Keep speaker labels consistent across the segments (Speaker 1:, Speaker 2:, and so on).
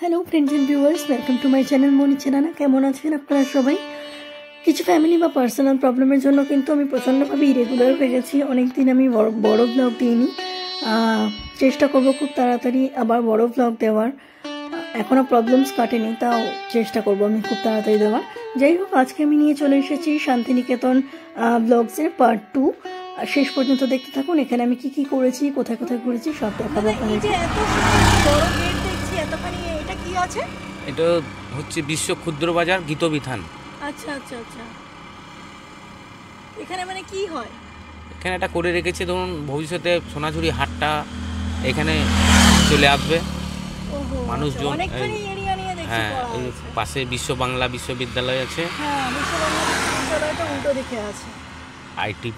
Speaker 1: Hello friends and viewers, welcome to my channel মনি চেনানা। কেমন আছেন আপনারা সবাই? কিছু ফ্যামিলি বা পার্সোনাল প্রবলেমের জন্য কিন্তু আমি প্রচণ্ডভাবে ইরেগুলার হয়ে গেছি। অনেক দিন আমি বড় ব্লগ দিইনি। চেষ্টা করবো খুব তাড়াতাড়ি আবার বড় ব্লগ দেওয়ার। এখনও প্রবলেমস কাটেনি, তাও চেষ্টা করবো আমি খুব তাড়াতাড়ি দেওয়ার। যাই হোক, আজকে আমি নিয়ে চলে এসেছি শান্তিনিকেতন ব্লগসের পার্ট 2। শেষ পর্যন্ত দেখতে থাকুন। এখানে আমি কি কি করেছি, কোথায় কোথায় ঘুরেছি সব দেখাবো।
Speaker 2: এটা হচ্ছে বিশ্ব ক্ষুদ্র বাজার গীতবিতান।
Speaker 1: আচ্ছা আচ্ছা আচ্ছা, এখানে মানে কি হয়?
Speaker 2: এখানে এটা করে রেখেছে, ধরুন ভবিষ্যতে সোনাঝুরি হাটটা এখানে চলে আসবে মানুষজন। হ্যাঁ, এই পাশে বিশ্ব বাংলা বিশ্ববিদ্যালয় আছে।
Speaker 1: হ্যাঁ, বিশ্ব বাংলা বিশ্ববিদ্যালয়টা উল্টো দিকে আছে।
Speaker 2: আইটি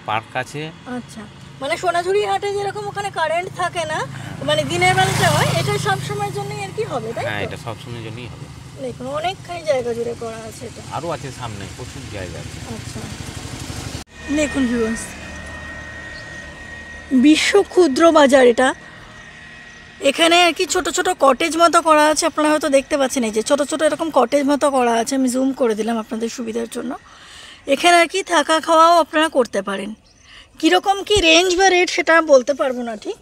Speaker 2: পার্ক আছে।
Speaker 1: আচ্ছা, মানে সোনাঝুরি হাটে যেরকম ওখানে কারেন্ট থাকে না, মানে দিনের বেলাতে হয়, এটা সব সময়ের জন্যই আর কি হবে, তাই?
Speaker 2: হ্যাঁ, এটা সব সময়ের জন্যই হবে।
Speaker 1: দেখুন অনেকখানি জায়গা জুড়ে করা আছে এটা।
Speaker 2: আরও আছে সামনে, প্রচুর জায়গা আছে।
Speaker 1: আচ্ছা, দেখুন ভিউয়ার্স, বিশ্ব ক্ষুদ্র বাজার এটা। এখানে আর কি ছোট ছোট কটেজ মতো করা আছে, আপনারা হয়তো দেখতে পাচ্ছেন। এই যে ছোট ছোট এরকম কটেজ মতো করা আছে, আমি জুম করে দিলাম আপনাদের সুবিধার জন্য। এখানে আর কি থাকা খাওয়াও আপনারা করতে পারেন। কীরকম কি রেঞ্জ বা রেট সেটা বলতে পারবো না ঠিক।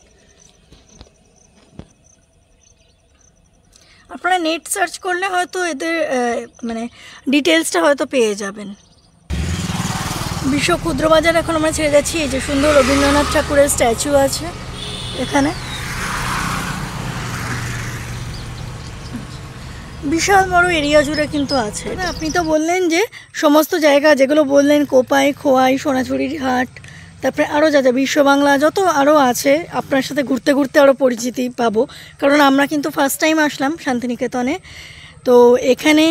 Speaker 1: আপনারা নেট সার্চ করলে হয়তো এদের মানে ডিটেলসটা হয়তো পেয়ে যাবেন। বিশ্ব ক্ষুদ্র বাজার এখন আমরা ছেড়ে যাচ্ছি। এই যে সুন্দর রবীন্দ্রনাথ ঠাকুরের স্ট্যাচু আছে এখানে, বিশাল বড় এরিয়া জুড়ে কিন্তু আছে। আপনি তো বললেন যে সমস্ত জায়গা যেগুলো বললেন, কোপাই, খোয়াই, সোনাঝুরির হাট, তারপরে আরও যা যা বিশ্ব বাংলা যত আরও আছে, আপনার সাথে ঘুরতে ঘুরতে আরও পরিচিতি পাবো। কারণ আমরা কিন্তু ফার্স্ট টাইম আসলাম শান্তিনিকেতনে। তো এখানে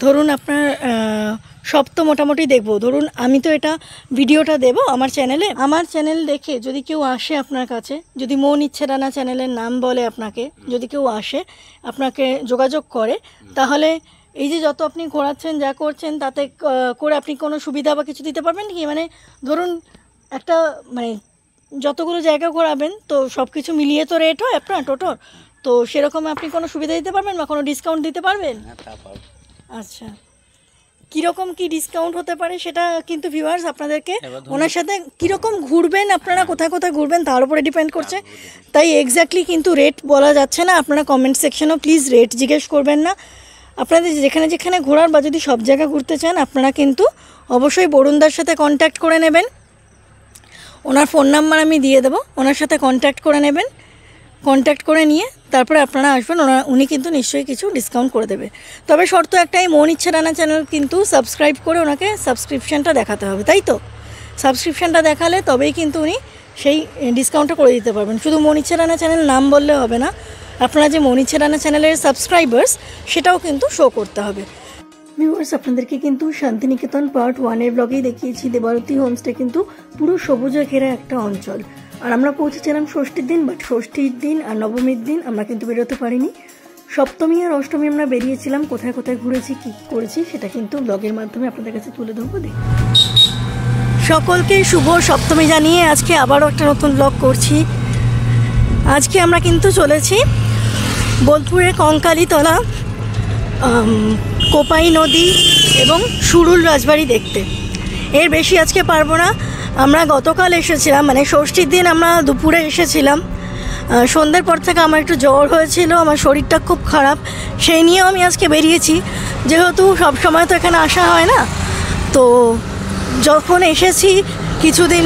Speaker 1: ধরুন আপনার সব তো মোটামুটি দেখবো। ধরুন আমি তো এটা ভিডিওটা দেব আমার চ্যানেলে। আমার চ্যানেল দেখে যদি কেউ আসে আপনার কাছে, যদি মন ইচ্ছে রানা চ্যানেলের নাম বলে আপনাকে, যদি কেউ আসে আপনাকে যোগাযোগ করে, তাহলে এই যে যত আপনি ঘোরাচ্ছেন, যা করছেন, তাতে করে আপনি কোনো সুবিধা বা কিছু দিতে পারবেন কি? মানে ধরুন একটা মানে যতগুলো জায়গা ঘোরাবেন তো সব কিছু মিলিয়ে তো রেট হয় আপনার টোটাল, তো সেরকম আপনি কোনো সুবিধা দিতে পারবেন বা কোনো ডিসকাউন্ট দিতে পারবেন? আচ্ছা, কীরকম কি ডিসকাউন্ট হতে পারে সেটা কিন্তু ভিউয়ার্স আপনাদেরকে ওনার সাথে কীরকম ঘুরবেন, আপনারা কোথায় কোথায় ঘুরবেন তার উপরে ডিপেন্ড করছে। তাই এক্স্যাক্টলি কিন্তু রেট বলা যাচ্ছে না। আপনারা কমেন্ট সেকশনেও প্লিজ রেট জিজ্ঞেস করবেন না। আপনাদের যেখানে যেখানে ঘোরার বা যদি সব জায়গা ঘুরতে চান, আপনারা কিন্তু অবশ্যই বরুণদার সাথে কন্ট্যাক্ট করে নেবেন। ওনার ফোন নাম্বার আমি দিয়ে দেবো, ওনার সাথে কন্ট্যাক্ট করে নেবেন। কন্ট্যাক্ট করে নিয়ে তারপরে আপনারা আসবেন, উনি কিন্তু নিশ্চয়ই কিছু ডিসকাউন্ট করে দেবে। তবে শর্ত একটাই, মন ইচ্ছে রানা চ্যানেল কিন্তু সাবস্ক্রাইব করে ওনাকে সাবস্ক্রিপশানটা দেখাতে হবে, তাই তো? সাবস্ক্রিপশানটা দেখালে তবেই কিন্তু উনি সেই ডিসকাউন্টটা করে দিতে পারবেন। শুধু মন ইচ্ছে রানা চ্যানেল নাম বললে হবে না, আপনারা যে মন ইচ্ছে রানা চ্যানেলের সাবস্ক্রাইবার্স সেটাও কিন্তু শো করতে হবে। ভিউয়ার্স, আপনাদেরকে কিন্তু শান্তিনিকেতন পার্ট 1-এর ব্লগেই দেখিয়েছি। দেবারতী হোমস্টে কিন্তু পুরো সবুজে ঘেরা একটা অঞ্চল। আর আমরা পৌঁছেছিলাম ষষ্ঠীর দিন, বাট ষষ্ঠীর দিন আর নবমীর দিন আমরা কিন্তু বেরোতে পারিনি। সপ্তমী আর অষ্টমী আমরা বেরিয়েছিলাম। কোথায় কোথায় ঘুরেছি, কী করেছি সেটা কিন্তু ব্লগের মাধ্যমে আপনাদের কাছে তুলে ধরবো। দেখুন, সকলকে শুভ সপ্তমী জানিয়ে আজকে আবারও একটা নতুন ব্লগ করছি। আজকে আমরা কিন্তু চলেছি বোলপুরের কঙ্কালীতলা, কোপাই নদী এবং সুরুল রাজবাড়ি দেখতে। এর বেশি আজকে পারবো না। আমরা গতকাল এসেছিলাম, মানে ষষ্ঠীর দিন আমরা দুপুরে এসেছিলাম। সন্ধ্যের পর থেকে আমার একটু জ্বর হয়েছিল, আমার শরীরটা খুব খারাপ, সেই নিয়েও আমি আজকে বেরিয়েছি। যেহেতু সব সময় তো এখানে আসা হয় না, তো যখন এসেছি কিছুদিন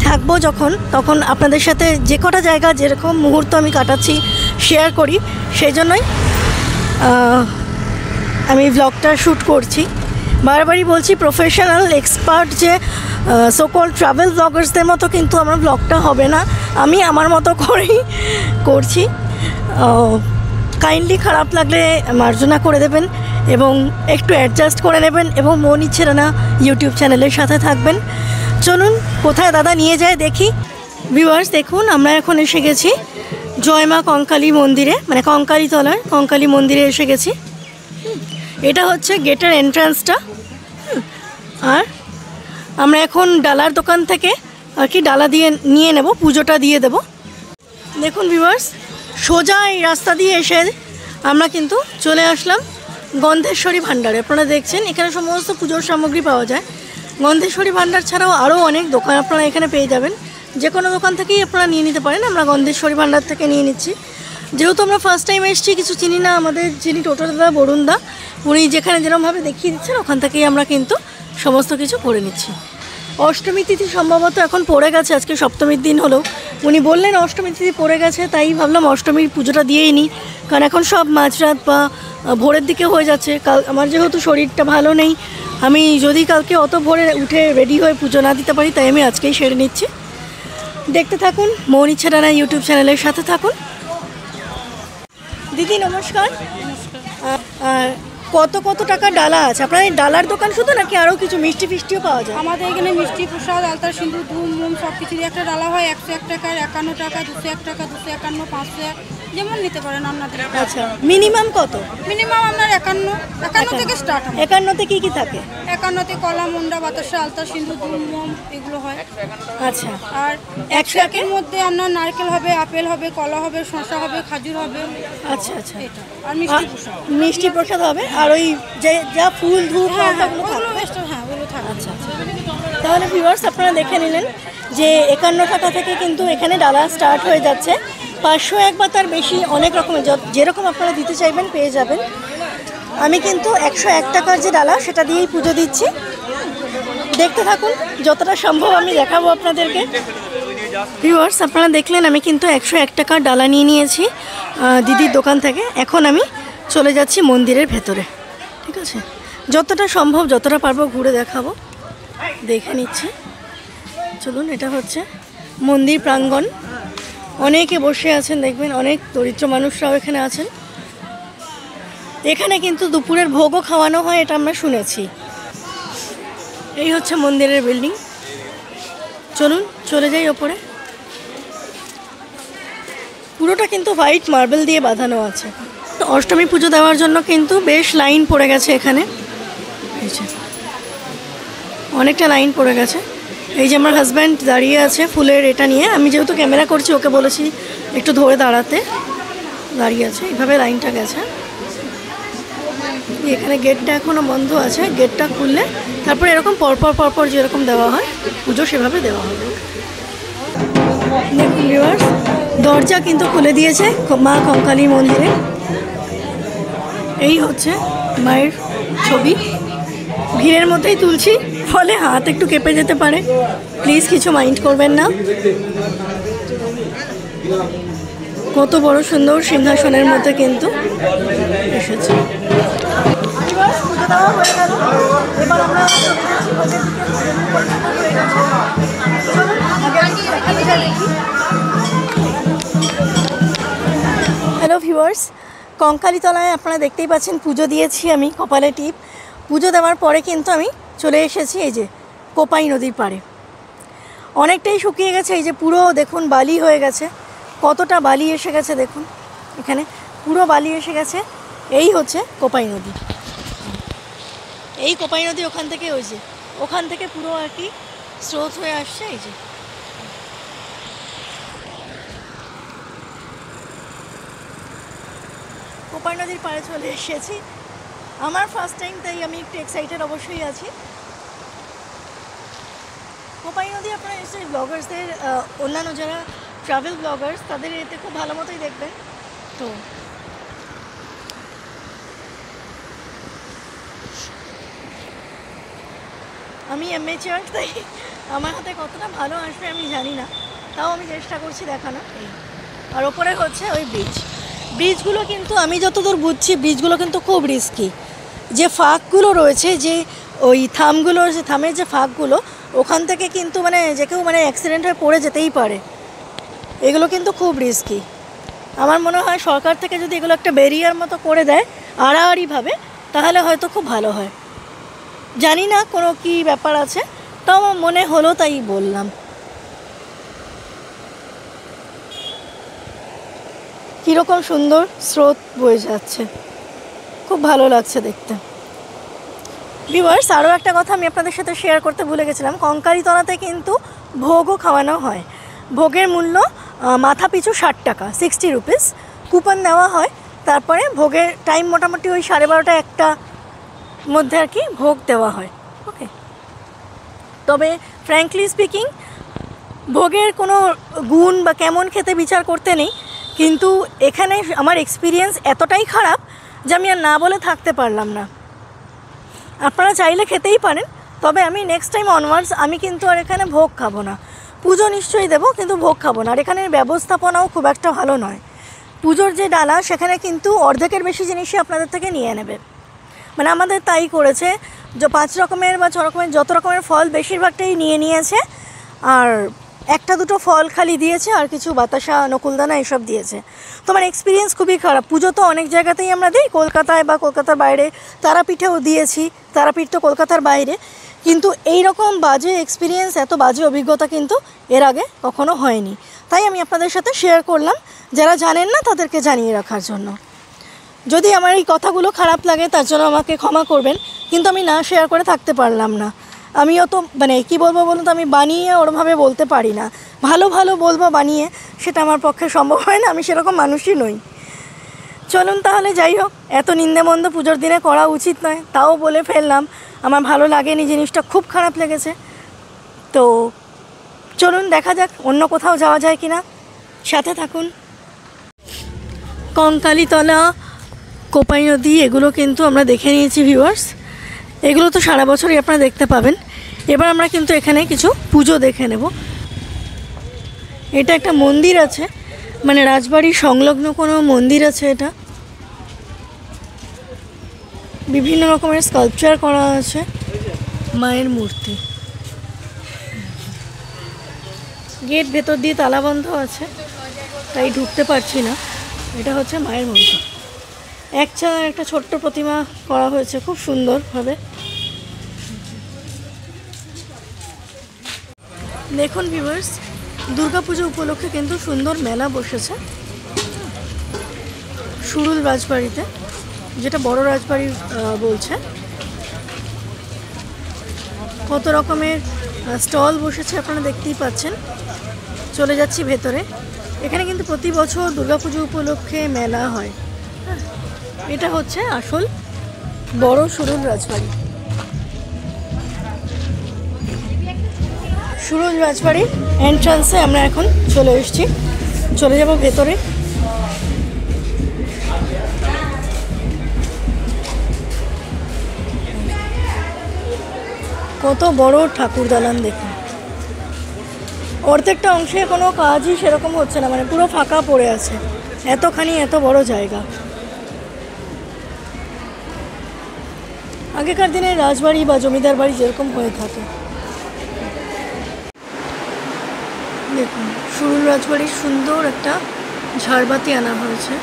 Speaker 1: থাকবো যখন, তখন আপনাদের সাথে যে কটা জায়গা যেরকম মুহূর্ত আমি কাটাচ্ছি শেয়ার করি, সেই জন্যই আমি ব্লগটা শ্যুট করছি। বারবারই বলছি, প্রফেশনাল এক্সপার্ট যে সোকল ট্রাভেল ব্লগার্সদের মতো কিন্তু আমার ব্লগটা হবে না, আমি আমার মতো করেই করছি। কাইন্ডলি খারাপ লাগলে মার্জনা করে দেবেন এবং একটু অ্যাডজাস্ট করে নেবেন এবং মন ইচ্ছে রানা ইউটিউব চ্যানেলের সাথে থাকবেন। চলুন কোথায় দাদা নিয়ে যায় দেখি। ভিউয়ার্স দেখুন, আমরা এখন এসে গেছি জয়মা কঙ্কালী মন্দিরে, মানে কঙ্কালীতলার কঙ্কালী মন্দিরে এসে গেছি। এটা হচ্ছে গেটের এন্ট্রান্সটা। আর আমরা এখন ডালার দোকান থেকে আর কি ডালা দিয়ে নিয়ে নেব, পুজোটা দিয়ে দেব। দেখুন ভিউয়ার্স, সোজা এই রাস্তা দিয়ে এসে আমরা কিন্তু চলে আসলাম গন্ধেশ্বরী ভাণ্ডারে। আপনারা দেখছেন এখানে সমস্ত পুজোর সামগ্রী পাওয়া যায়। গন্ধেশ্বরী ভাণ্ডার ছাড়াও আরও অনেক দোকান আপনারা এখানে পেয়ে যাবেন, যে কোনো দোকান থেকেই আপনারা নিয়ে নিতে পারেন। আমরা গন্ধেশ্বরী ভাণ্ডার থেকে নিয়ে নিচ্ছি, যেহেতু আমরা ফার্স্ট টাইম এসেছি, কিছু চিনি না। আমাদের যিনি টোটো দাদা বরুণ দা, উনি যেখানে যেরকমভাবে দেখিয়ে দিচ্ছেন ওখান থেকেই আমরা কিন্তু সমস্ত কিছু করে নিচ্ছি। অষ্টমী তিথি সম্ভবত এখন পড়ে গেছে, আজকে সপ্তমীর দিন হলো। উনি বললেন অষ্টমী তিথি পড়ে গেছে, তাই ভাবলাম অষ্টমীর পুজোটা দিয়েই নিই, কারণ এখন সব মাঝরাত বা ভোরের দিকে হয়ে যাচ্ছে। কাল আমার যেহেতু শরীরটা ভালো নেই, আমি যদি কালকে অত ভোরে উঠে রেডি হয়ে পুজো না দিতে পারি, তাই আমি আজকেই সেরে নিচ্ছি। দেখতে থাকুন মৌনি ছাড়া ইউটিউব চ্যানেলের সাথে থাকুন। দিদি নমস্কার। কত কত টাকা ডালা আছে আপনার? এই ডালার দোকান শুধু নাকি আরও কিছু মিষ্টি ফিষ্টিও পাওয়া যায়?
Speaker 3: আমাদের এখানে মিষ্টি, প্রসাদ, আলতা, সিঁদুর, ধূপ, মোম সব কিছুরই একটা ডালা হয়। 101 টাকার, 51 টাকা, 201 টাকা, 251, 500, যেমন নিতে পারেন আপনাদের।
Speaker 1: আচ্ছা, মিনিমাম কত?
Speaker 3: মিনিমাম আপনার 51 থেকে স্টার্ট হয়।
Speaker 1: 51তে কী কী থাকে?
Speaker 3: 51তে কলা, মন্ডা, বাতাসা, আলতা, সিঁদুর, ধূপ, মোম এগুলো হয়।
Speaker 1: আচ্ছা,
Speaker 3: আর 100 এর মধ্যে আপনার নারকেল হবে, আপেল হবে, কলা হবে, শসা হবে, খাজুর হবে।
Speaker 1: আচ্ছা আচ্ছা,
Speaker 3: এটা আর মিষ্টি প্রসাদ।
Speaker 1: মিষ্টি প্রসাদ হবে, আর ওই যে যা ফুল ধূপ
Speaker 3: হ্যাঁ হ্যাঁ,
Speaker 1: ওগুলো
Speaker 3: ওগুলো
Speaker 1: থাকবে।
Speaker 3: extra, হ্যাঁ ওগুলো থাকবে।
Speaker 1: আচ্ছা আচ্ছা, তাহলে ভিউয়ার্স আপনারা দেখে নিলেন যে 51 টাকা থেকে কিন্তু এখানে ডালা স্টার্ট হয়ে যাচ্ছে। 501 বা তার বেশি অনেক রকমের, যেরকম আপনারা দিতে চাইবেন পেয়ে যাবেন। আমি কিন্তু 101 টাকার যে ডালা সেটা দিয়েই পুজো দিচ্ছি। দেখতে থাকুন, যতটা সম্ভব আমি দেখাবো আপনাদেরকে। ভিউয়ার্স আপনারা দেখলেন আমি কিন্তু 101 টাকার ডালা নিয়ে নিয়েছি দিদির দোকান থেকে। এখন আমি চলে যাচ্ছি মন্দিরের ভেতরে, ঠিক আছে? যতটা সম্ভব যতটা পারবো ঘুরে দেখাবো, দেখে নিচ্ছি। চলুন, এটা হচ্ছে মন্দির প্রাঙ্গণ। অনেকে বসে আছেন, দেখবেন অনেক দরিদ্র মানুষরাও এখানে আছেন। এখানে কিন্তু দুপুরের ভোগও খাওয়ানো হয়, এটা আমরা শুনেছি। এই হচ্ছে মন্দিরের বিল্ডিং। চলুন চলে যাই ওপরে। পুরোটা কিন্তু হোয়াইট মার্বেল দিয়ে বাঁধানো আছে। অষ্টমী পুজো দেওয়ার জন্য কিন্তু বেশ লাইন পড়ে গেছে এখানে, অনেকটা লাইন পড়ে গেছে। এই যে আমার হাজব্যান্ড দাঁড়িয়ে আছে ফুলের এটা নিয়ে, আমি যেহেতু ক্যামেরা করছি ওকে বলেছি একটু ধরে দাঁড়াতে, দাঁড়িয়ে আছে। এইভাবে লাইনটা গেছে। এখানে গেটটা এখনও বন্ধ আছে, গেটটা খুললে তারপরে এরকম পরপর পরপর যেরকম দেওয়া হয় পুজো সেভাবে দেওয়া হবে। দেখুন ভিউয়ার্স, দরজা কিন্তু খুলে দিয়েছে মা কঙ্কালী মন্দিরে। এই হচ্ছে মায়ের ছবি, ভিড়ের মধ্যেই তুলছি, ফলে হাত একটু কেঁপে যেতে পারে, প্লিজ কিছু মাইন্ড করবেন না। কত বড় সুন্দর সিংহাসনের মধ্যে কিন্তু এসেছে। হ্যালো ভিউয়ার্স, কঙ্কালীতলায় আপনারা দেখতেই পাচ্ছেন পুজো দিয়েছি আমি, কপালে টিপ। পুজো দেওয়ার পরে কিন্তু আমি চলে এসেছি এই যে কোপাই নদীর পাড়ে। অনেকটাই শুকিয়ে গেছে, এই যে পুরো দেখুন বালি হয়ে গেছে, কতটা বালি এসে গেছে দেখুন, এখানে পুরো বালি এসে গেছে। এই হচ্ছে কোপাই নদী। এই কোপাই নদী ওখান থেকে, ওই যে ওখান থেকে পুরো আর কি স্রোত হয়ে আসছে। এই যে কোপাই নদীর পাড়ে চলে এসেছি। আমার ফার্স্ট টাইম, তাই আমি একটু এক্সাইটেড অবশ্যই আছি। কোপাই নদী আপনারা নিশ্চয়ই ব্লগার্সদের, অন্যান্য যারা ট্রাভেল ব্লগার্স তাদের এতে খুব ভালো মতোই দেখবেন। তো আমি অ্যামেচার, তাই আমার হাতে কতটা ভালো আসবে আমি জানি না, তাও আমি চেষ্টা করছি দেখানো। আর ওপরে হচ্ছে ওই ব্রিজগুলো কিন্তু আমি যতদূর বুঝছি ব্রিজগুলো কিন্তু খুব রিস্কি। যে ফাঁকগুলো রয়েছে, যে ওই থামগুলো, যে থামের যে ফাঁকগুলো, ওখান থেকে কিন্তু মানে যে কেউ মানে অ্যাক্সিডেন্ট হয়ে পড়ে যেতেই পারে। এগুলো কিন্তু খুব রিস্কি। আমার মনে হয় সরকার থেকে যদি এগুলো একটা ব্যারিয়ার মতো করে দেয় আড়াআড়িভাবে, তাহলে হয়তো খুব ভালো হয়। জানি না কোনো কি ব্যাপার আছে, তাও আমার মনে হলো তাই বললাম। কীরকম সুন্দর স্রোত বয়ে যাচ্ছে, খুব ভালো লাগছে দেখতে। ভিউয়ার্স, আরও একটা কথা আমি আপনাদের সাথে শেয়ার করতে ভুলে গেছিলাম। কঙ্কালীতলাতে কিন্তু ভোগও খাওয়ানো হয়। ভোগের মূল্য মাথা পিছু 60 টাকা, 60 রুপিস। কুপন নেওয়া হয়, তারপরে ভোগের টাইম মোটামুটি ওই 12:30 একটা মধ্যে আর কি ভোগ দেওয়া হয়। ওকে, তবে ফ্র্যাঙ্কলি স্পিকিং ভোগের কোনো গুণ বা কেমন খেতে বিচার করতে নেই, কিন্তু এখানে আমার এক্সপিরিয়েন্স এতটাই খারাপ যে আমি আর না বলে থাকতে পারলাম না। আপনারা চাইলে খেতেই পারেন, তবে আমি নেক্সট টাইম অনওয়ার্ডস আমি কিন্তু আর এখানে ভোগ খাবো না। পুজো নিশ্চয়ই দেবো, কিন্তু ভোগ খাবো না। আর এখানের ব্যবস্থাপনাও খুব একটা ভালো নয়। পুজোর যে ডালা সেখানে কিন্তু অর্ধেকের বেশি জিনিসই আপনাদের থেকে নিয়ে নেবে। মানে আমাদের তাই করেছে, যে 5 রকমের বা 6 রকমের যত রকমের ফল বেশিরভাগটাই নিয়েছে, আর 1-2 ফল খালি দিয়েছে, আর কিছু বাতাসা নকুলদানা এসব দিয়েছে। তো আমার এক্সপিরিয়েন্স খুবই খারাপ। পুজো তো অনেক জায়গাতেই আমরা দিই, কলকাতায় বা কলকাতার বাইরে, তারাপীঠেও দিয়েছি, তারাপীঠ তো কলকাতার বাইরে, কিন্তু এই রকম বাজে এক্সপিরিয়েন্স, এত বাজে অভিজ্ঞতা কিন্তু এর আগে কখনো হয়নি। তাই আমি আপনাদের সাথে শেয়ার করলাম, যারা জানেন না তাদেরকে জানিয়ে রাখার জন্য। যদি আমার এই কথাগুলো খারাপ লাগে তার জন্য আমাকে ক্ষমা করবেন, কিন্তু আমি না শেয়ার করে থাকতে পারলাম না। আমিও তো মানে কী বলবো বলুন তো, আমি বানিয়ে ওরভাবে বলতে পারি না। ভালো বলবো বানিয়ে, সেটা আমার পক্ষে সম্ভব হয় না, আমি সেরকম মানুষই নই। চলুন তাহলে, যাই হোক, এত নিন্দেমন্দ পুজোর দিনে করা উচিত নয়, তাও বলে ফেললাম। আমার ভালো লাগেনি, জিনিসটা খুব খারাপ লেগেছে। তো চলুন দেখা যাক অন্য কোথাও যাওয়া যায় কি না, সাথে থাকুন। কঙ্কালীতলা, কোপাই নদী, এগুলো কিন্তু আমরা দেখে নিয়েছি ভিউয়ার্স। এগুলো তো সারা বছরই আপনারা দেখতে পাবেন। এবার আমরা কিন্তু এখানে কিছু পুজো দেখে নেব। এটা একটা মন্দির আছে, মানে রাজবাড়ির সংলগ্ন কোনো মন্দির আছে। এটা বিভিন্ন রকমের স্কাল্পচার করা আছে, মায়ের মূর্তি। গেট ভেতর দিয়ে তালাবন্ধ আছে, তাই ঢুকতে পারছি না। এটা হচ্ছে মায়ের মূর্তি। একচালার একটা ছোট্ট প্রতিমা করা হয়েছে খুব সুন্দরভাবে। দেখুন ভিউয়ার্স, দুর্গাপুজো উপলক্ষে কিন্তু সুন্দর মেলা বসেছে সুরুল রাজবাড়িতে, যেটা বড় রাজবাড়ি বলছে। কত রকমের স্টল বসেছে আপনারা দেখতেই পাচ্ছেন। চলে যাচ্ছি ভেতরে। এখানে কিন্তু প্রতি বছর দুর্গাপুজো উপলক্ষে মেলা হয়। এটা হচ্ছে আসল বড় সুরুল রাজবাড়ি। সুরুল রাজবাড়ির এন্ট্রান্সে আমরা এখন চলে এসেছি, চলে যাব ভেতরে। কত বড় ঠাকুর দালান দেখুন। অর্ধেকটা অংশে কোনো কাজই সেরকম হচ্ছে না, মানে পুরো ফাঁকা পড়ে আছে, এত বড় জায়গা। আগেকার দিনে রাজবাড়ি বা জমিদার বাড়ি যেরকম হয়ে থাকে। দেখুন সুরুল রাজবাড়ির সুন্দর একটা ঝাড়বাতি আনা হয়েছে।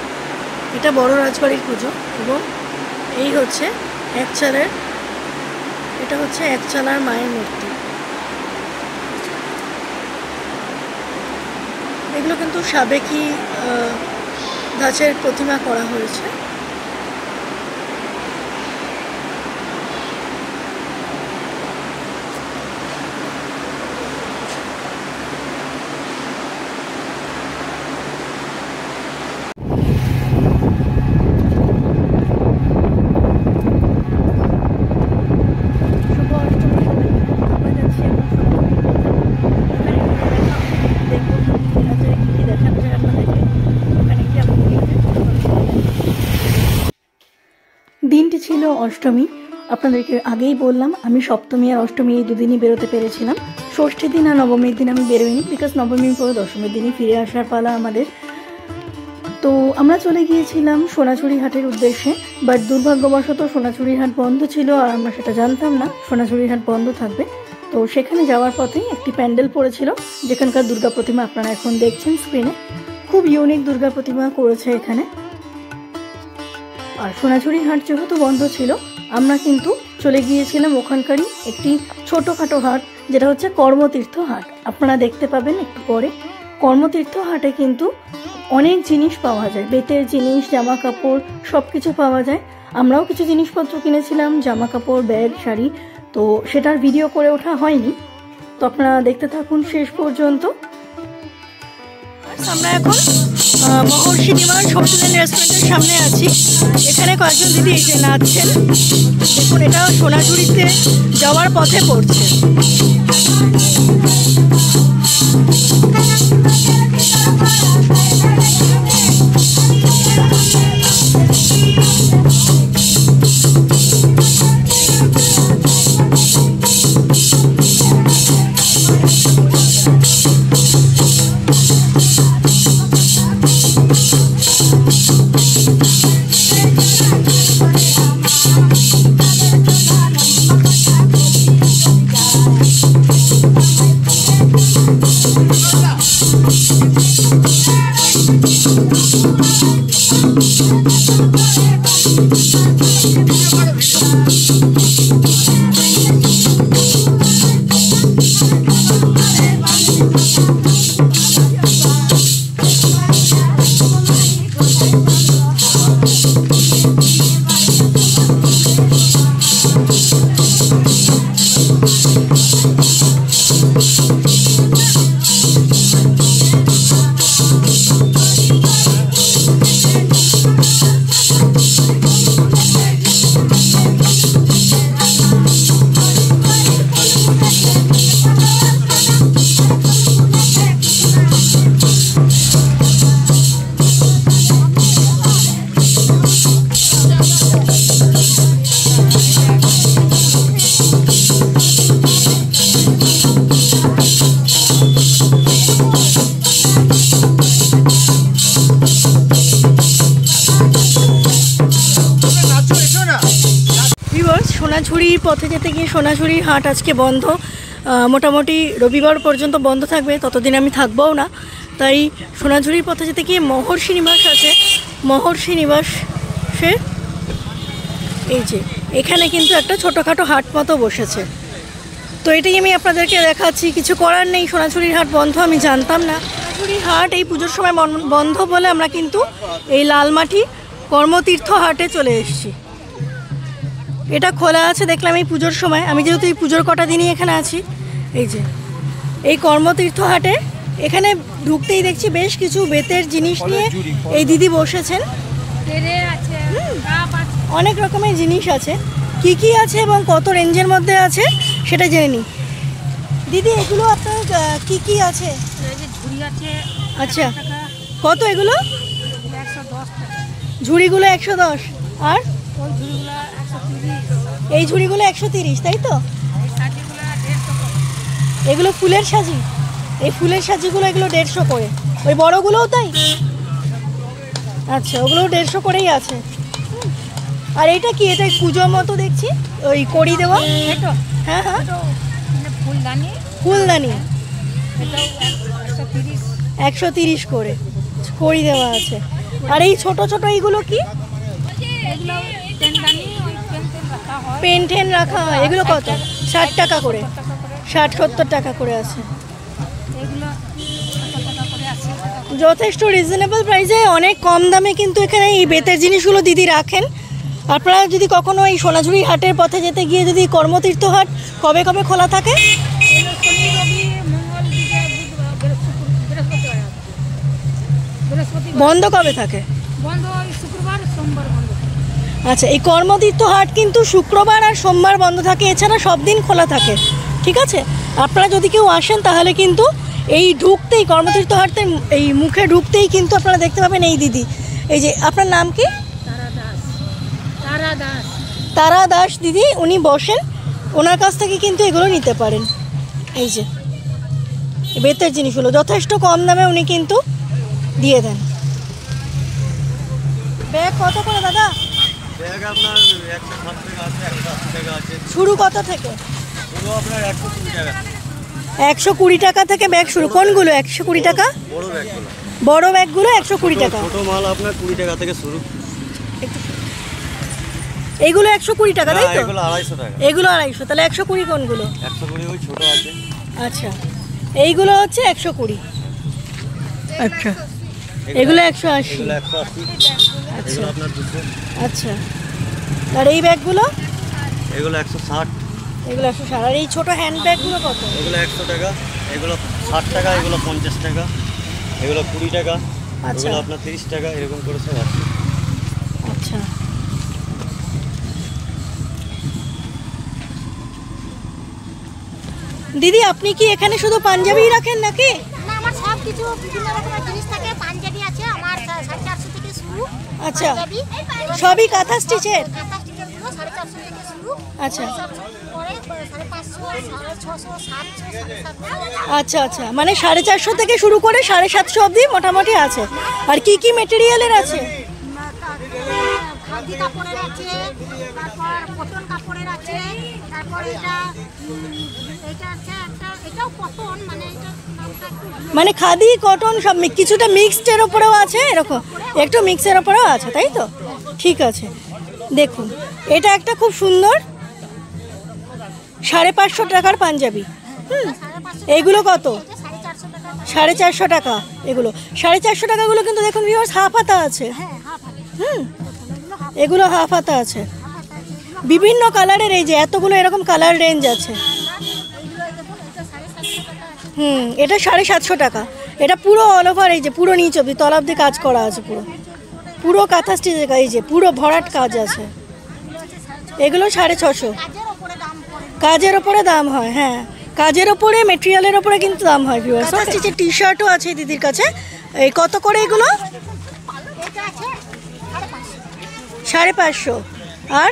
Speaker 1: এটা বড় রাজবাড়ির পুজো। এবং এই হচ্ছে একচালের, এটা হচ্ছে একচালার মায়ের মূর্তি। এগুলো কিন্তু সাবেকি ধাঁচের প্রতিমা করা হয়েছে। দিনটি ছিল অষ্টমী। আপনাদেরকে আগেই বললাম আমি সপ্তমী আর অষ্টমী এই দুদিনই বেরোতে পেরেছিলাম। ষষ্ঠীর দিন আর নবমীর দিন আমি বেরোইনি, বিকজ নবমীর পরে দশমীর দিনই ফিরে আসার পালা আমাদের। তো আমরা চলে গিয়েছিলাম সোনাঝুরি হাটের উদ্দেশ্যে, বাট দুর্ভাগ্যবশত সোনাঝুরি হাট বন্ধ ছিল, আর আমরা সেটা জানতাম না সোনাঝুরি হাট বন্ধ থাকবে। তো সেখানে যাওয়ার পথেই একটি প্যান্ডেল পড়েছিল, যেখানকার দুর্গা প্রতিমা আপনারা এখন দেখছেন স্ক্রিনে। খুব ইউনিক দুর্গা প্রতিমা করেছে এখানে। আর সোনাঝুরি হাট যেহেতু বন্ধ ছিল, আমরা কিন্তু চলে গিয়েছিলাম ওখানকারই একটি ছোটোখাটো হাট, যেটা হচ্ছে কর্মতীর্থ হাট। আপনারা দেখতে পাবেন একটু পরে। কর্মতীর্থ হাটে কিন্তু অনেক জিনিস পাওয়া যায়, বেতের জিনিস, জামা কাপড়, সব কিছু পাওয়া যায়। আমরাও কিছু জিনিসপত্র কিনেছিলাম, জামা কাপড়, ব্যাগ, শাড়ি। তো সেটার ভিডিও করে ওঠা হয়নি, তো আপনারা দেখতে থাকুন শেষ পর্যন্ত। আমরা এখন মহর্ষি নিবাস হোটেল অ্যান্ড রেস্টুরেন্টের সামনে আছি। এখানে কয়েকজন দিদি এসে নাচছেন। দেখুন, এটাও সোনাঝুরিতে যাওয়ার পথে পড়ছে। সোনাঝুরির পথে যেতে গিয়ে সোনাঝুরির হাট আজকে বন্ধ, মোটামুটি রবিবার পর্যন্ত বন্ধ থাকবে, ততদিন আমি থাকবও না। তাই সোনাঝুরির পথে যেতে গিয়ে মহর্ষি নিবাস আছে, মহর্ষি নিবাসে এই যে এখানে কিন্তু একটা ছোটোখাটো হাট মতো বসেছে। তো এটাই আমি আপনাদেরকে দেখাচ্ছি, কিছু করার নেই, সোনাঝুরির হাট বন্ধ, আমি জানতাম না। সোনাঝুরির হাট এই পুজোর সময় বন্ধ বলে আমরা কিন্তু এই লালমাটি কর্মতীর্থ হাটে চলে এসেছি। এটা খোলা আছে দেখলাম এই পুজোর সময়, আমি যেহেতু এই পুজোর কটা দিনই এখানে আছি। এই যে এই কর্মতীর্থ হাটে এখানে ঢুকতেই দেখছি বেশ কিছু বেতের জিনিস নিয়ে এই দিদি বসেছেন। অনেক রকমের জিনিস আছে, কি কি আছে এবং কত রেঞ্জের মধ্যে আছে সেটা জেনে নিই। দিদি, এগুলো আপনার কি কি আছে? আচ্ছা, কত এগুলো? ঝুড়িগুলো 110, আর এই ঝুড়িগুলো 130, তাই তো? এগুলো ফুলের সাজি, এই ফুলের সাজিগুলো এগুলো 150 করে। ওই বড়গুলোও তাই? আচ্ছা, ওগুলো 150 করেই আছে। আর এটা কি? এটা পুজোর মতো দেখছি, ওই কড়ি দেওয়া। হ্যাঁ হ্যাঁ, ফুলদানি 130 করে কড়ি দেওয়া আছে। আর এই ছোট ছোট এইগুলো কি? পেন টেন রাখা হয়, এগুলো কত? 60 টাকা করে, 60-70 টাকা করে আছে। যথেষ্ট রিজনেবল প্রাইসে, অনেক কম দামে কিন্তু এখানে এই বেতের জিনিসগুলো দিদি রাখেন। আপনারা যদি কখনো এই সোনাঝুরি হাটের পথে যেতে গিয়ে যদি কর্মতীর্থ হাট কবে কবে খোলা থাকে? বন্ধ কবে থাকে? আচ্ছা, এই কর্মতীর্থ হাট কিন্তু শুক্রবার আর সোমবার বন্ধ থাকে, এছাড়া সব দিন খোলা থাকে। ঠিক আছে, আপনারা যদি কেউ আসেন তাহলে কিন্তু এই ঢুকতেই কর্মতীর্থ হাটের এই মুখে ঢুকতেই কিন্তু আপনারা দেখতে পাবেন এই দিদি। এই যে আপনার নাম কি? তারা দাস দিদি, উনি বসেন, ওনার কাছ থেকে কিন্তু এগুলো নিতে পারেন। এই যে বেতের জিনিসগুলো যথেষ্ট কম দামে উনি কিন্তু দিয়ে দেন। ব্যাগ কত করে দাদা?
Speaker 4: ব্যাগ আপনার 160 টাকা আছে, 180 টাকা আছে।
Speaker 1: শুরু কত থেকে?
Speaker 4: পুরো আপনার 120 টাকা।
Speaker 1: 120 টাকা থেকে ব্যাগ শুরু। কোনগুলো 120 টাকা?
Speaker 4: বড় ব্যাগগুলো।
Speaker 1: বড় ব্যাগগুলো 120 টাকা।
Speaker 4: ছোট মাল আপনার 20 টাকা থেকে শুরু।
Speaker 1: এইগুলো 120 টাকা, তাই তো?
Speaker 4: এগুলো 250 টাকা।
Speaker 1: এগুলো 250, তাহলে 120 কোনগুলো?
Speaker 4: 120 ওই ছোট আছে।
Speaker 1: আচ্ছা, এইগুলো হচ্ছে 120। আচ্ছা, এগুলো 180।
Speaker 4: এগুলো 180। এগুলো আপনার 200।
Speaker 1: আচ্ছা, আর এই ব্যাগগুলো?
Speaker 4: এগুলো 160।
Speaker 1: এগুলো 160। আর এই ছোট হ্যান্ড ব্যাগগুলো কত?
Speaker 4: এগুলো 100 টাকা, এগুলো 60 টাকা, এগুলো 50 টাকা, এগুলো 20 টাকা,
Speaker 1: আচ্ছা
Speaker 4: ওগুলো আপনার 30 টাকা এরকম করে সব আছে।
Speaker 1: আচ্ছা দিদি আপনি কি এখানে শুধু পাঞ্জাবি রাখেন নাকি?
Speaker 5: না, আমার সব কিছু বিভিন্ন রকমের জিনিস থাকে। পাঞ্জাবি আছে আমার 450 থেকে শুরু।
Speaker 1: আচ্ছা
Speaker 5: পাঞ্জাবি
Speaker 1: সবই কাঁথা স্টিচের?
Speaker 5: কাঁথা স্টিচেরগুলো 450 থেকে শুরু।
Speaker 1: আচ্ছা
Speaker 5: সব পরে 550, 650, 700, 750।
Speaker 1: আচ্ছা আচ্ছা মানে 450 থেকে শুরু করে 750 অবধি মোটামুটি আছে। আর কি কি মেটেরিয়ালের আছে?
Speaker 5: খাদি কাপড়ের আছে, তারপর কটন কাপড়ের আছে, তারপর এটা আছে একটা, এটাও কটন, মানে এটা নামটা একটু
Speaker 1: মানে খাদি কটন সব কিছুটা মিক্সডের ওপরেও আছে, এরকম একটু মিক্সের ওপরেও আছে তাই তো? ঠিক আছে দেখুন এটা একটা খুব সুন্দর 550 টাকার পাঞ্জাবি। এইগুলো কত?
Speaker 5: 450 টাকা।
Speaker 1: 450 টাকা এগুলো। 450 টাকাগুলো কিন্তু দেখুন ভিউয়ার্স হাফ হাতা আছে। এগুলো হাফ হাতা আছে বিভিন্ন কালারের। এই যে এতগুলো এরকম কালার রেঞ্জ আছে। এটা 750 টাকা। এটা পুরো অল ওভার এই যে পুরো নিচ অব্দি তলা অব্দি কাজ করা আছে, পুরো পুরো কাঁথা স্টিচের কাজ, এই যে পুরো ভরাট কাজ আছে। এগুলো 650। কাজের ওপরে দাম হয়, হ্যাঁ কাজের ওপরে মেটেরিয়ালের ওপরে কিন্তু দাম হয় ভিউয়ার্স। কাঁথা স্টিচের টি শার্টও আছে দিদির কাছে। এই কত করে এগুলো?
Speaker 5: এটা আছে
Speaker 1: 550। আর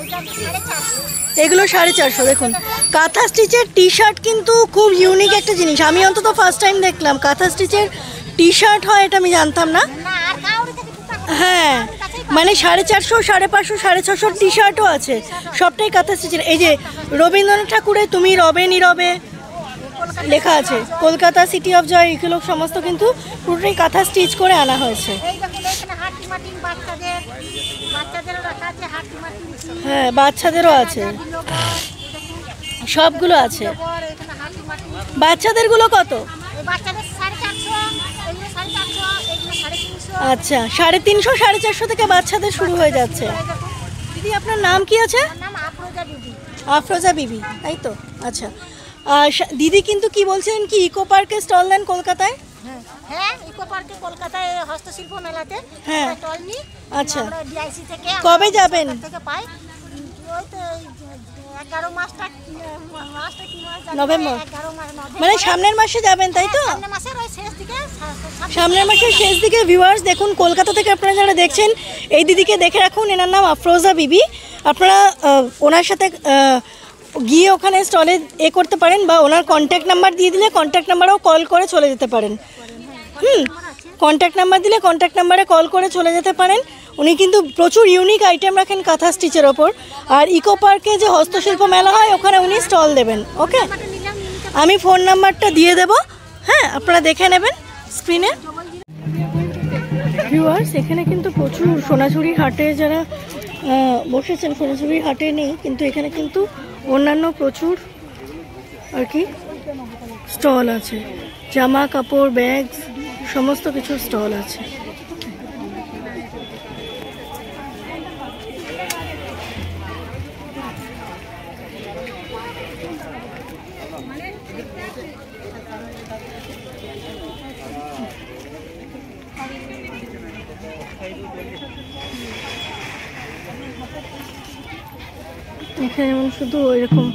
Speaker 5: এটা 450।
Speaker 1: এগুলো 450। দেখুন কাঁথা স্টিচের টি শার্ট কিন্তু খুব ইউনিক একটা জিনিস। আমি অন্তত ফার্স্ট টাইম দেখলাম কাঁথা স্টিচের টি শার্ট হয়, এটা আমি জানতাম না।
Speaker 5: না, আর কাউরি থেকে দুটো
Speaker 1: হ্যাঁ মানে 450, 550, 650 টি শার্টও আছে, সবটাই কাঁথা স্টিচের। এই যে রবীন্দ্রনাথ ঠাকুরের তুমি রবে নীরবে লেখা আছে, কলকাতা সিটি অফ জয়, এগুলো সমস্ত কিন্তু পুরোটাই কাঁথা স্টিচ করে আনা হয়েছে।
Speaker 5: এই দেখুন এখানে হাটিমাটিং বাচ্চাদেরও রাখা আছে, হাটিমাটিং
Speaker 1: হ্যাঁ বাচ্চাদেরও আছে, সবগুলো আছে।
Speaker 5: এখানে হাটিমাটিং।
Speaker 1: বাচ্চাদেরগুলো কত?
Speaker 5: এই বাচ্চাদের 450, এগুলো 450, এগুলো 350।
Speaker 1: আচ্ছা 350, 450 থেকে বাচ্চাদের শুরু হয়ে যাচ্ছে। দিদি আপনার নাম কি আছে?
Speaker 5: আমার নাম আফরোজা বিবি।
Speaker 1: আফরোজা বিবি তাই তো? আচ্ছা আর দিদি কিন্তু কি বলছিলেন কি ইকো পার্কে স্টল দেন কলকাতায়?
Speaker 5: হ্যাঁ, ইকো পার্কে কলকাতায় হস্তশিল্প মেলাতে
Speaker 1: হ্যাঁ।
Speaker 5: স্টল নিই।
Speaker 1: আচ্ছা
Speaker 5: আমরা ডিআইসি থেকে
Speaker 1: কবে যাবেন?
Speaker 5: থেকে পাই। ওই তো 11 মাসটা কি মাস জানি না,
Speaker 1: নভেম্বর।
Speaker 5: 11 মাস নভেম্বর।
Speaker 1: মানে সামনের মাসে যাবেন তাই তো?
Speaker 5: সামনের মাসের ওই শেষ দিকে,
Speaker 1: সামনের মাসের শেষ দিকে। ভিউয়ার্স দেখুন কলকাতা থেকে আপনারা যারা দেখছেন এই দিদিকে দেখে রাখুন, এনার নাম আফরোজা বিবি। আপনারা ওনার সাথে গিয়ে ওখানে স্টলে করতে পারেন, বা ওনার কন্ট্যাক্ট নাম্বার দিয়ে দিলে কন্ট্যাক্ট নাম্বারেও কল করে চলে যেতে পারেন। কন্ট্যাক্ট নাম্বার দিলে কন্ট্যাক্ট নাম্বারে কল করে চলে যেতে পারেন। উনি কিন্তু প্রচুর ইউনিক আইটেম রাখেন কাঁথা স্টিচের ওপর। আর ইকো পার্কে যে হস্তশিল্প মেলা হয় ওখানে উনি স্টল দেবেন। ওকে আমি ফোন নাম্বারটা দিয়ে দেব, হ্যাঁ আপনারা দেখে নেবেন স্ক্রিনে। ভিউয়ার্স এখানে কিন্তু প্রচুর সোনাঝুরির হাটে যারা বসেছেন, সোনাঝুরির হাটে নেই কিন্তু এখানে কিন্তু অন্যান্য প্রচুর আর কি স্টল আছে, জামা কাপড় ব্যাগ সমস্ত কিছু স্টল আছে। এখানে যেমন শুধু ওইরকম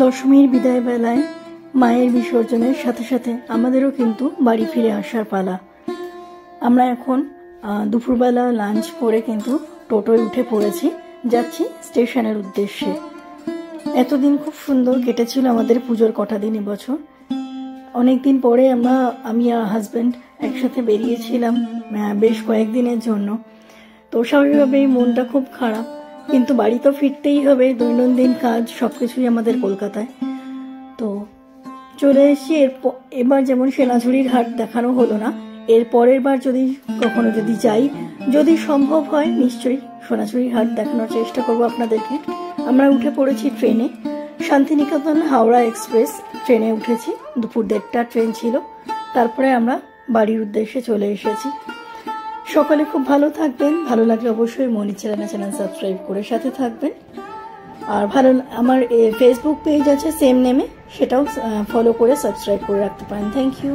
Speaker 1: দশমীর বিদায় বেলায় মায়ের বিসর্জনের সাথে সাথে আমাদেরও কিন্তু বাড়ি ফিরে আসার পালা। আমরা এখন দুপুরবেলা লাঞ্চ করে কিন্তু টোটোয় উঠে পড়েছি, যাচ্ছি স্টেশনের উদ্দেশ্যে। এতদিন খুব সুন্দর কেটেছিল আমাদের পুজোর কটা দিন এবছর। অনেক দিন পরে আমি আর হাজব্যান্ড একসাথে বেরিয়েছিলাম বেশ কয়েকদিনের জন্য। তো স্বাভাবিকভাবেই মনটা খুব খারাপ, কিন্তু বাড়ি তো ফিরতেই হবে, দৈনন্দিন কাজ সব কিছুই আমাদের কলকাতায়। তো চলে এসেছি। এবার যেমন সোনাঝুরির হাট দেখানো হলো না, এর পরের বার কখনো যদি যাই, যদি সম্ভব হয় নিশ্চয়ই সোনাঝুরির হাট দেখানোর চেষ্টা করব আপনাদেরকে। আমরা উঠে পড়েছি ট্রেনে, শান্তিনিকেতন হাওড়া এক্সপ্রেস ট্রেনে উঠেছি। দুপুর 1:30 ট্রেন ছিল। তারপরে আমরা বাড়ির উদ্দেশ্যে চলে এসেছি। সকালে খুব ভালো থাকবেন। ভালো লাগলে অবশ্যই মনির চ্যানেল সাবস্ক্রাইব করে সাথে থাকবেন। আর আমার ফেসবুক পেজ আছে সেম নেমে, সেটাও ফলো করে সাবস্ক্রাইব করে রাখতে পারেন। Thank you.